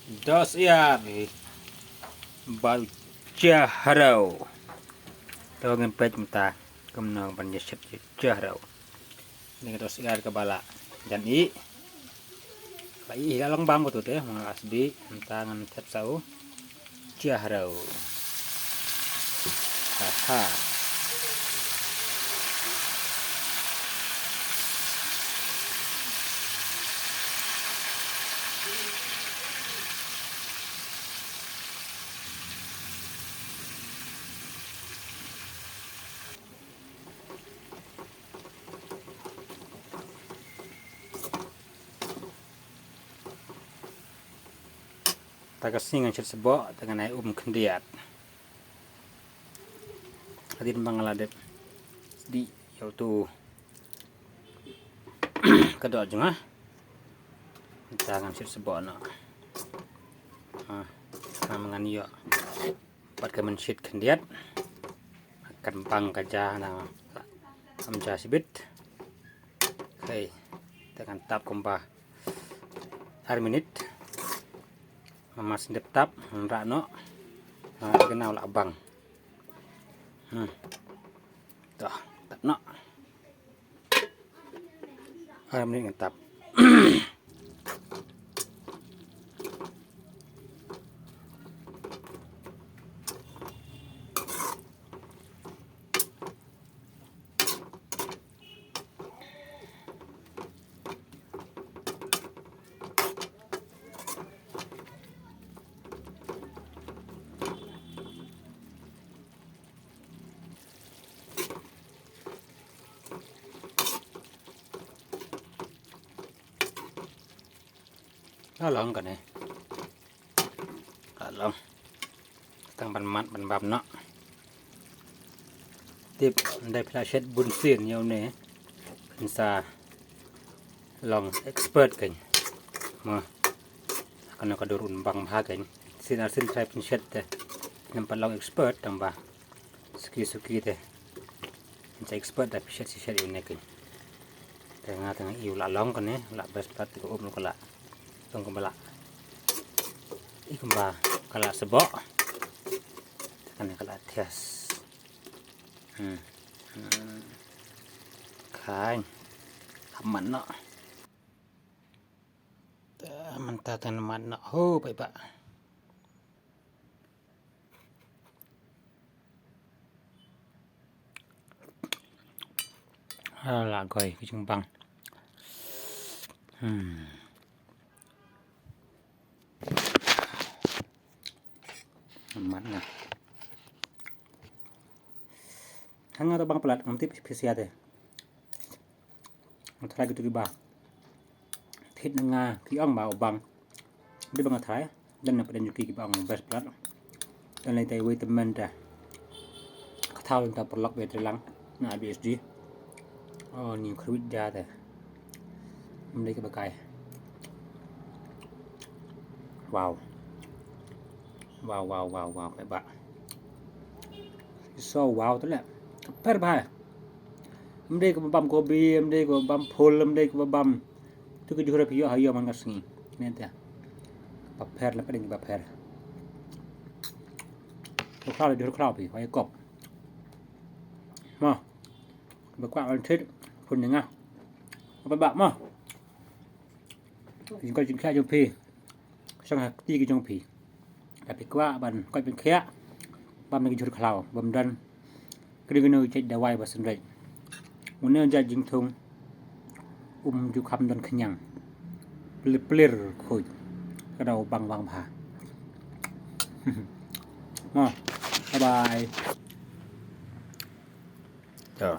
dos iar bal jahrau tawangan pej mata kemnang banjat jahrau ini dos iar ke bala dan i bai alang bang betul teh mang asbi tangan tep sau jahrau haha tagasing ang sebo dengan ai kendiat hadin bangaladep di yaitu kedua jengah jangan sebo na mengan yo pat kemen shit kendiat akan bang kaja na amja sibit okay dengan tap kompa har minit Mas tap rakno kenal lah abang dah tap nak hari ini tap long kan long tang ban mat ban bab no tipได้พลาเช็ดบุญเสียนเยาเน่เป็นซาลองเอ็กซ์เพรสกันมากันก็ดูรุ่นบางพากันสินอาสินใช้เป็นเช็ดแต่นำไปลองเอ็กซ์เพรสตั้งบ่าสกีแต่จะเอ็กซ์เพรสแต่เช็ดอยู่ในกันแต่งานแต่งอยู่ละลองกันเนี่ยละเบสพลาสติกอบลงกันละต้องกำบะอีกกำบะกะละสบอกันกะละเทียสขายทำมันเนาะมันตากันมันเนาะโหไปปะละก่อยคือจังบังมันนะhang atau bang pelat nanti spesial deh nanti lagi tuh gibah thịt nga khi ông bảo bang đi bang thái dan yang pada nyuki gibah ông best pelat dan lain tay vitamin dah thao yang tak perlu betul lang na BSG oh ni kruid dah deh mulai ke bakai wow các bạn so wow tức là per bài hôm nay có băm kopi hôm nay có băm phul hôm nay có băm tu cái juara pio hayo mangas ni nanti per lah pada ni per tu kalau di kalau pi hayo kop ma berkuat orang thit pun dengar apa bak ma jika jengkak jong pi sang ti cái jong pi tapi kuat ban kauเป็นแค่bamในจุดข่าวบำดันกระดิ่งนูใจดาวายบสันไรวันนี้จะยิงทงอยู่คำดันขยังเปลี่ยคุยกระเราบังผาสบายจ้ะ